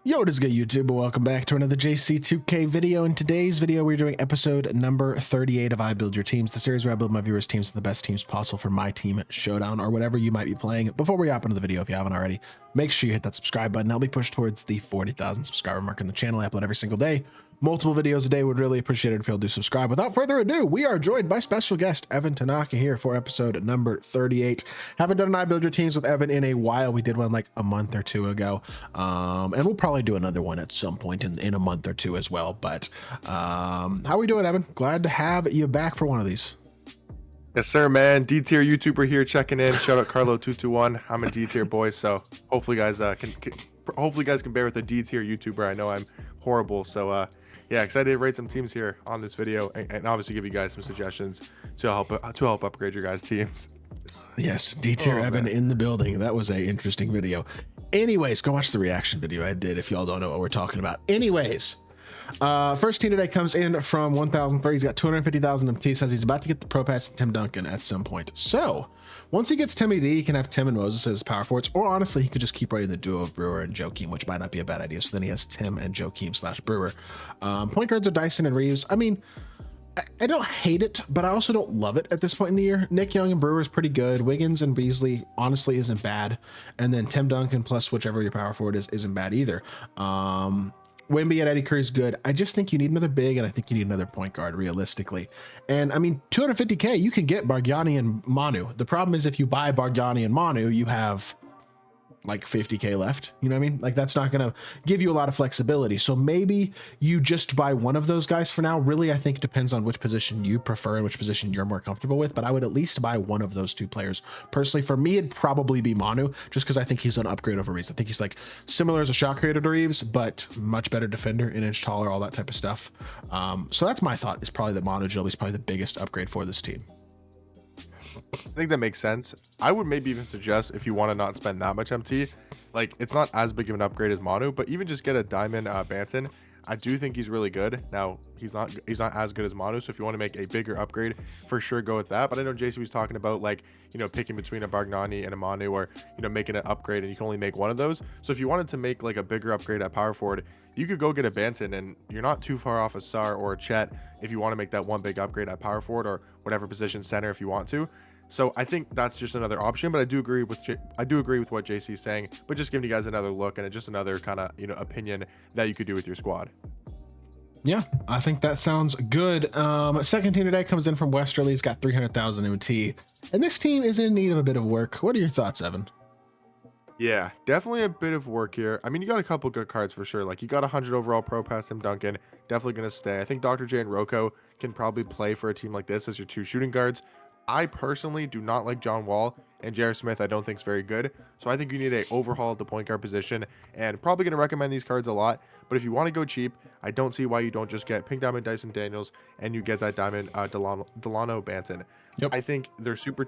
Yo, what is good, YouTube? Welcome back to another JC2K video. In today's video, we're doing episode number 38 of I Build Your Teams, the series where I build my viewers' teams to the best teams possible for my team showdown or whatever you might be playing. Before we hop into the video, if you haven't already, make sure you hit that subscribe button. Help me push towards the 40,000 subscriber mark on the channel. I upload every single day. Multiple videos a day. Would really appreciate it if you'll do subscribe. Without further ado, we are joined by special guest Evan Tanaka here for episode number 38. Haven't done an I Build Your Teams with Evan in a while. We did one like a month or two ago, and we'll probably do another one at some point in a month or two as well. But how are we doing, Evan? Glad to have you back for one of these. Yes, sir, man. D tier YouTuber here checking in. Shout out Carlo221. I'm a D tier boy, so hopefully guys can bear with a D tier YouTuber. I know I'm horrible, so yeah, excited to rate some teams here on this video, and obviously give you guys some suggestions to help upgrade your guys' teams. Yes, D tier Evan in the building. That was a interesting video. Anyways, go watch the reaction video I did if y'all don't know what we're talking about. Anyways, first team today comes in from 1003. He's got 250,000 MT. Says he's about to get the pro pass to Tim Duncan at some point. So once he gets Timmy D, he can have Tim and Moses as power forwards, or honestly, he could just keep writing the duo of Brewer and Joakim, which might not be a bad idea. So then he has Tim and Joakim / Brewer. Point guards are Dyson and Reeves. I mean, I don't hate it, but I also don't love it at this point in the year. Nick Young and Brewer is pretty good. Wiggins and Beasley honestly isn't bad. And then Tim Duncan plus whichever your power forward isn't bad either. Wemby and Eddie Curry is good. I just think you need another big, and I think you need another point guard realistically. And I mean, 250K, you can get Bargnani and Manu. The problem is if you buy Bargnani and Manu, you have like 50K left. You know what I mean? Like that's not going to give you a lot of flexibility. So maybe you just buy one of those guys for now. Really, I think it depends on which position you prefer and which position you're more comfortable with. But I would at least buy one of those two players. Personally, for me, it'd probably be Manu, just because I think he's an upgrade over Reeves. I think he's like similar as a shot creator to Reeves, but much better defender, an inch taller, all that type of stuff. So that's my thought, is probably that Manu Ginobili is probably the biggest upgrade for this team. I think that makes sense. I would maybe even suggest, if you want to not spend that much MT, like it's not as big of an upgrade as Manu, but even just get a Diamond Banton. I do think he's really good. Now he's not as good as Manu, so if you want to make a bigger upgrade, for sure go with that. But I know JC was talking about, like, you know, picking between a Bargnani and a Manu, or, you know, making an upgrade and you can only make one of those. So if you wanted to make like a bigger upgrade at power forward, you could go get a Banton, and you're not too far off a Sar or a Chet if you want to make that one big upgrade at power forward, or whatever position, center, if you want to. So I think that's just another option, but I do agree with what JC is saying, but just giving you guys another look and just another kind of, you know, opinion that you could do with your squad. Yeah, I think that sounds good. Second team today comes in from Westerly. He's got 300,000 MT, and this team is in need of a bit of work. What are your thoughts, Evan? Yeah, definitely a bit of work here. I mean, you got a couple good cards for sure. Like you got 100 overall pro pass Tim Duncan, definitely going to stay. I think Dr. J and Rocco can probably play for a team like this as your two shooting guards. I personally do not like John Wall, and J.R. Smith I don't think is very good. So I think you need an overhaul at the point guard position, and probably going to recommend these cards a lot. But if you want to go cheap, I don't see why you don't just get Pink Diamond Dyson Daniels and you get that Diamond Delano Banton. Yep. I think they're super...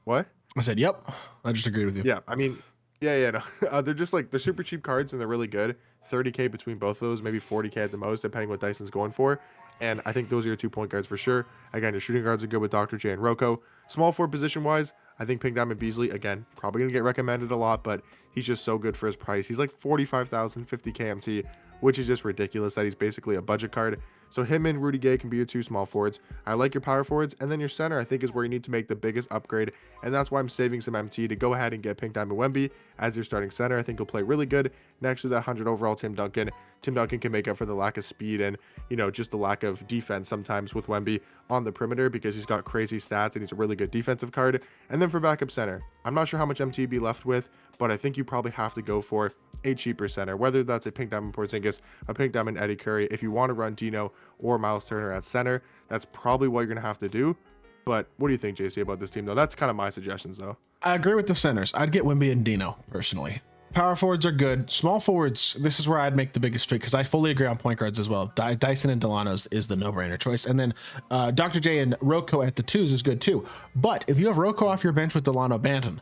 What? I said, yep. I just agreed with you. Yeah, I mean... Yeah, no. They're just like, they're super cheap cards and they're really good. 30K between both of those, maybe 40K at the most, depending what Dyson's going for. And I think those are your 2 point guards for sure. Again, your shooting guards are good with Dr. J and Rocco. Small forward position wise, I think Pink Diamond Beasley, again, probably going to get recommended a lot, but he's just so good for his price. He's like 45,000, 50K MT, which is just ridiculous that he's basically a budget card. So him and Rudy Gay can be your 2 small forwards. I like your power forwards, and then your center I think is where you need to make the biggest upgrade, and that's why I'm saving some MT to go ahead and get Pink Diamond Wemby as your starting center. I think he'll play really good next to that 100 overall Tim Duncan. Tim Duncan can make up for the lack of speed and, you know, just the lack of defense sometimes with Wemby on the perimeter, because he's got crazy stats and he's a really good defensive card. And then for backup center, I'm not sure how much MT you'd be left with, but I think you probably have to go for a cheaper center, whether that's a Pink Diamond Porzingis, a Pink Diamond Eddie Curry. If you want to run Dino or Miles Turner at center, that's probably what you're going to have to do. But what do you think, JC, about this team, though? That's kind of my suggestions, though. I agree with the centers. I'd get Wemby and Dino, personally. Power forwards are good. Small forwards, this is where I'd make the biggest tweak, because I fully agree on point guards as well. Dyson and Delano's is the no-brainer choice. And then Dr. J and Rocco at the 2s is good too. But if you have Rocco off your bench with Delano Banton,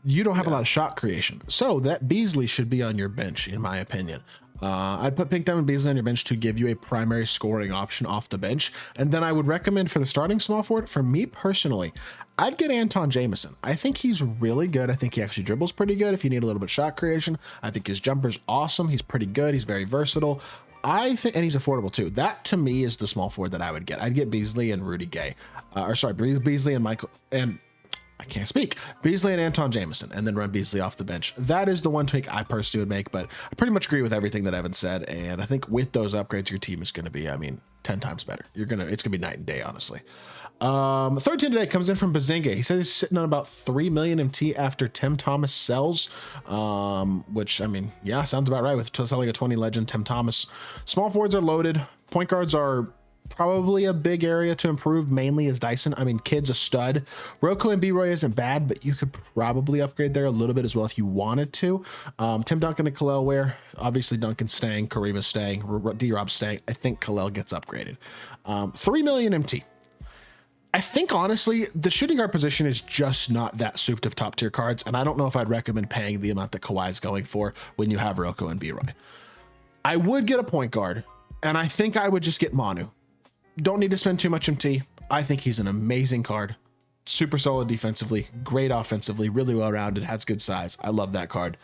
you don't have a lot of shot creation. So that Beasley should be on your bench, in my opinion. I'd put Pink Diamond Beasley on your bench to give you a primary scoring option off the bench. And then I would recommend for the starting small forward, for me personally, I'd get Anton Jameson. I think he's really good. I think he actually dribbles pretty good if you need a little bit of shot creation. I think his jumper's awesome. He's pretty good. He's very versatile. I think, and he's affordable too. That to me is the small forward that I would get. I'd get Beasley and Rudy Gay, Beasley and Michael, and I can't speak. Beasley and Anton Jameson, and then run Beasley off the bench. That is the one tweak I personally would make, but I pretty much agree with everything that Evan said. And I think with those upgrades, your team is going to be, 10 times better. It's going to be night and day, honestly. Third team today comes in from Bazinga. He says he's sitting on about 3 million MT after Tim Thomas sells, which, yeah, sounds about right with selling a 20 legend Tim Thomas. Small forwards are loaded. Point guards are probably a big area to improve, mainly is Dyson. Kid's a stud. Rocco and B-Roy isn't bad, but you could probably upgrade there a little bit as well if you wanted to. Tim Duncan and Khalil Ware, obviously Duncan's staying, Kareem is staying, D-Rob's staying. I think Khalil gets upgraded. 3 million MT. I think honestly, the shooting guard position is just not that souped of top tier cards, and I don't know if I'd recommend paying the amount that Kawhi's going for when you have Rocco and B-Roy. I would get a point guard, and I think I would just get Manu. Don't need to spend too much MT. I think he's an amazing card. Super solid defensively, great offensively, really well-rounded, has good size. I love that card.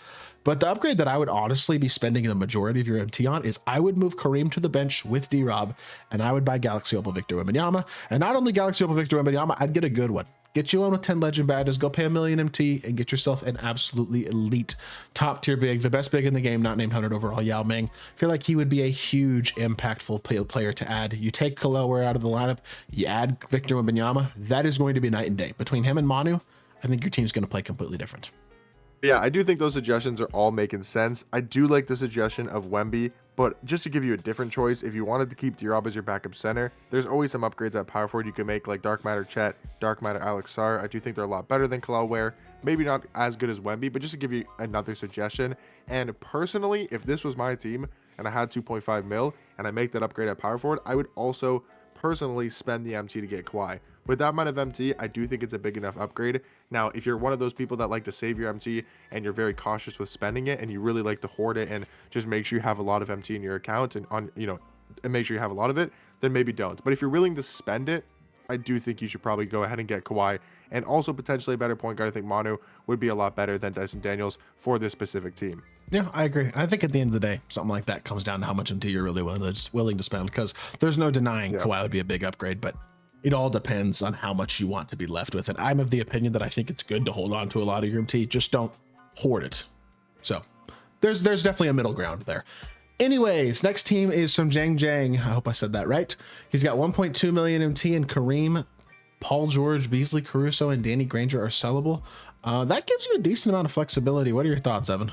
But the upgrade that I would honestly be spending the majority of your MT on is I would move Kareem to the bench with D-Rob, and I would buy Galaxy Opal Victor Wembanyama. And not only Galaxy Opal Victor Wembanyama, I'd get a good one. Get you on with 10 legend badges, go pay 1 million MT, and get yourself an absolutely elite top tier big, the best big in the game, not named 100 overall, Yao Ming. I feel like he would be a huge impactful player to add. You take Khalil Ware out of the lineup, you add Victor Wembanyama, that is going to be night and day. Between him and Manu, I think your team's going to play completely different. Yeah, I do think those suggestions are all making sense. I do like the suggestion of Wemby, but just to give you a different choice, if you wanted to keep D-Rob as your backup center, there's always some upgrades at power forward you can make, like Dark Matter Chet, Dark Matter Alex Sarr. I do think they're a lot better than Khalil Ware. Maybe not as good as Wemby, but just to give you another suggestion. And personally, if this was my team and I had 2.5 mil and I make that upgrade at power forward, I would also personally spend the MT to get Kawhi. With that amount of MT, I do think it's a big enough upgrade. Now, if you're one of those people that like to save your MT and you're very cautious with spending it and you really like to hoard it and just make sure you have a lot of MT in your account and and make sure you have a lot of it, then maybe don't. But if you're willing to spend it, I do think you should probably go ahead and get Kawhi, and also potentially a better point guard. I think Manu would be a lot better than Dyson Daniels for this specific team. Yeah, I agree. I think at the end of the day, something like that comes down to how much MT you're really willing to spend, because there's no denying Kawhi would be a big upgrade, but it all depends on how much you want to be left with it. I'm of the opinion that I think it's good to hold on to a lot of your MT, just don't hoard it. So there's definitely a middle ground there. Anyways, next team is from Jang Jang. I hope I said that right. He's got 1.2 million MT, and Kareem, Paul George, Beasley, Caruso, and Danny Granger are sellable. That gives you a decent amount of flexibility. What are your thoughts, Evan?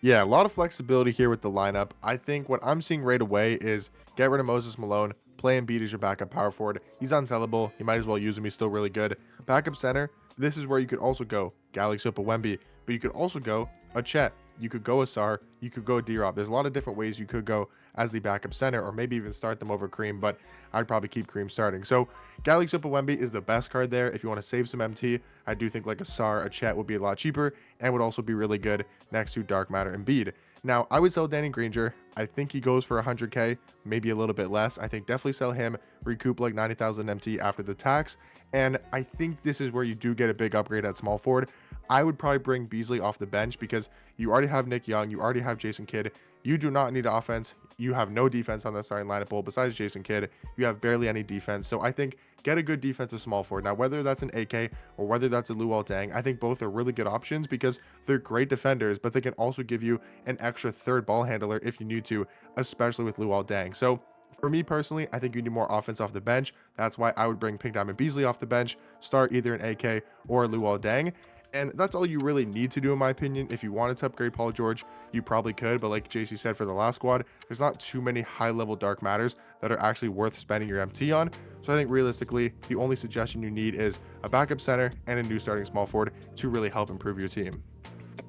Yeah, a lot of flexibility here with the lineup. I think what I'm seeing right away is get rid of Moses Malone, play Embiid as your backup power forward. He's unsellable. You might as well use him. He's still really good. Backup center, this is where you could also go Galaxy Opal Wemby, but you could also go a Chet. You could go a Sarr. You could go D-Rob. There's a lot of different ways you could go as the backup center, or maybe even start them over Kareem, but I'd probably keep Kareem starting. So Galaxy Opal Wemby is the best card there. If you want to save some MT, I do think like a Sarr, a Chet would be a lot cheaper and would also be really good next to Dark Matter and Embiid. Now, I would sell Danny Granger. I think he goes for 100K, maybe a little bit less. I think definitely sell him, recoup like 90,000 MT after the tax. And I think this is where you do get a big upgrade at small forward. I would probably bring Beasley off the bench because you already have Nick Young, you already have Jason Kidd. You do not need offense. You have no defense on the starting lineup. Well, besides Jason Kidd, you have barely any defense. So I think get a good defensive small forward. Now, whether that's an AK or whether that's a Luol Deng, I think both are really good options because they're great defenders, but they can also give you an extra third ball handler if you need to, especially with Luol Deng. So for me personally, I think you need more offense off the bench. That's why I would bring Pink Diamond Beasley off the bench, start either an AK or a Luol Deng. And that's all you really need to do, in my opinion. If you wanted to upgrade Paul George, you probably could. But like JC said for the last squad, there's not too many high-level dark matters that are actually worth spending your MT on. So I think realistically, the only suggestion you need is a backup center and a new starting small forward to really help improve your team.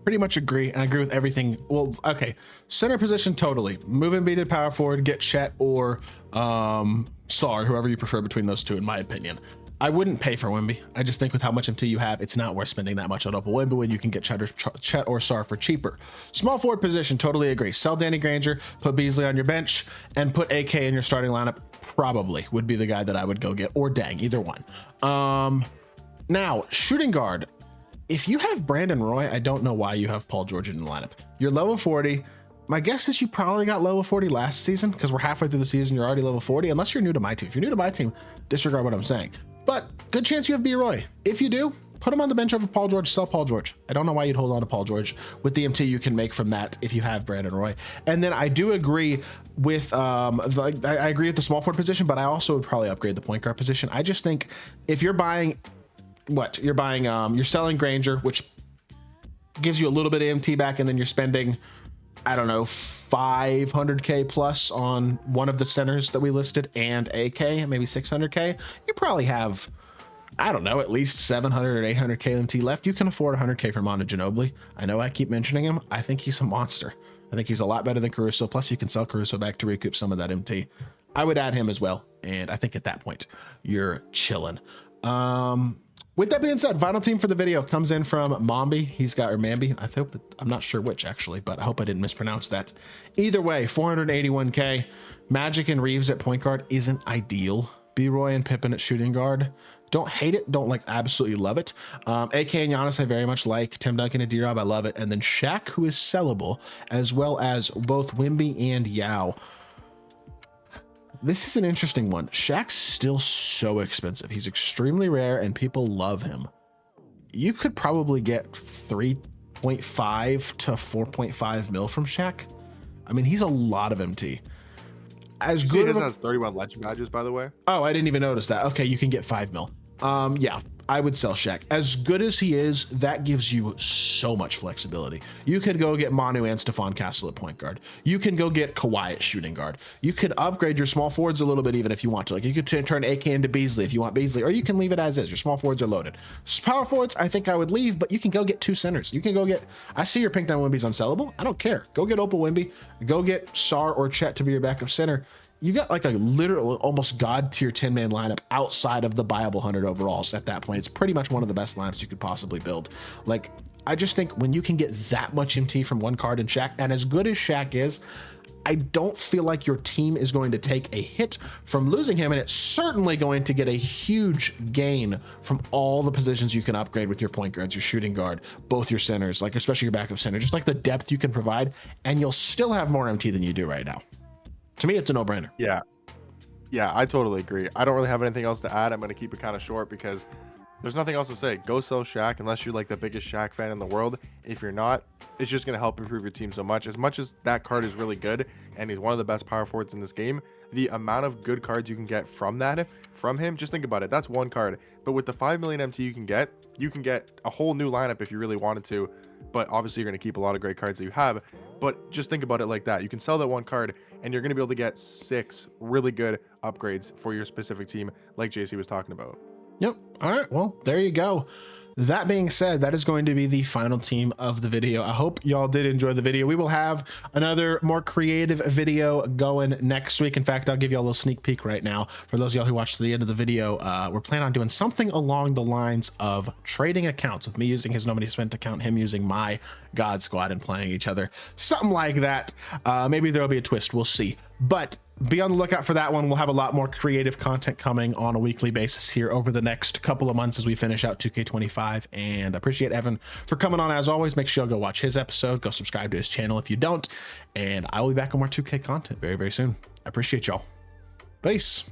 Pretty much agree. And I agree with everything. Well, okay. Center position, totally. Move Embiid to power forward, get Chet or Sarr, whoever you prefer between those two, in my opinion. I wouldn't pay for Wemby. I just think with how much MT you have, it's not worth spending that much on Opal Wemby when you can get Chet or Sar for cheaper. Small forward position, totally agree. Sell Danny Granger, put Beasley on your bench, and put AK in your starting lineup. Probably would be the guy that I would go get, or Dang, either one. Now, shooting guard. If you have Brandon Roy, I don't know why you have Paul George in the lineup. You're level 40. My guess is you probably got level 40 last season because we're halfway through the season. You're already level 40, unless you're new to my team. If you're new to my team, disregard what I'm saying. But good chance you have B. Roy. If you do, put him on the bench over Paul George, sell Paul George. I don't know why you'd hold on to Paul George with the MT you can make from that if you have Brandon Roy. And then I do agree with, I agree with the small forward position, but I also would probably upgrade the point guard position. I just think if you're buying, you're selling Granger, which gives you a little bit of MT back, and then you're spending, I don't know, 500K plus on one of the centers that we listed and AK, maybe 600K. You probably have, I don't know, at least 700 or 800K MT left. You can afford 100K for Manu Ginobili. I know I keep mentioning him. I think he's a monster. I think he's a lot better than Caruso. Plus, you can sell Caruso back to recoup some of that MT. I would add him as well. And I think at that point, you're chilling. With that being said, final team for the video comes in from Mambi. He's got, or Mambi, I'm not sure which actually, but I hope I didn't mispronounce that. Either way, 481K. Magic and Reeves at point guard isn't ideal. B-Roy and Pippen at shooting guard. Don't hate it. Don't like absolutely love it. AK and Giannis I very much like. Tim Duncan and D-Rob I love it. And then Shaq, who is sellable, as well as both Wemby and Yao. This is an interesting one. Shaq's still so expensive. He's extremely rare and people love him. You could probably get 3.5 to 4.5 mil from Shaq. I mean, he's a lot of MT. As good as has 31 legend badges, by the way. Oh, I didn't even notice that. Okay, you can get 5 mil. Yeah, I would sell Shaq. As good as he is, that gives you so much flexibility. You could go get Manu and Stephon Castle at point guard. You can go get Kawhi at shooting guard. You could upgrade your small forwards a little bit even if you want to. Like you could turn AK into Beasley if you want Beasley, or you can leave it as is. Your small forwards are loaded. Power forwards, I think I would leave, but you can go get 2 centers. You can go get, I see your pink down Wemby's unsellable. I don't care. Go get Opal Wemby. Go get Sar or Chet to be your backup center. You got like a literal almost god tier 10-man lineup outside of the viable 100 overalls at that point. It's pretty much one of the best lineups you could possibly build. Like, I just think when you can get that much MT from one card in Shaq, and as good as Shaq is, I don't feel like your team is going to take a hit from losing him, and it's certainly going to get a huge gain from all the positions you can upgrade with your point guards, your shooting guard, both your centers, like especially your backup center, just like the depth you can provide, and you'll still have more MT than you do right now. To me, it's a no-brainer. Yeah, I totally agree. I don't really have anything else to add. I'm going to keep it kind of short because there's nothing else to say. Go sell Shaq unless you're like the biggest Shaq fan in the world. If you're not, it's just going to help improve your team so much. As much as that card is really good and he's one of the best power forwards in this game, the amount of good cards you can get from him, just think about it. That's one card. But with the 5 million MT you can get a whole new lineup if you really wanted to. But obviously you're going to keep a lot of great cards that you have. But just think about it like that. You can sell that one card and you're going to be able to get 6 really good upgrades for your specific team like JC was talking about. Yep. All right. Well, there you go. That being said, that is going to be the final team of the video. I hope y'all did enjoy the video. We will have another more creative video going next week. In fact, I'll give y'all a little sneak peek right now. For those of y'all who watched the end of the video, we're planning on doing something along the lines of trading accounts, with me using his Nobody Spent account, him using my God Squad, and playing each other. Something like that. Maybe there'll be a twist. We'll see. But be on the lookout for that one. We'll have a lot more creative content coming on a weekly basis here over the next couple of months as we finish out 2K25. And I appreciate Evan for coming on as always. Make sure you'll go watch his episode. Go subscribe to his channel if you don't. And I will be back on more 2K content very, very soon. I appreciate y'all. Peace.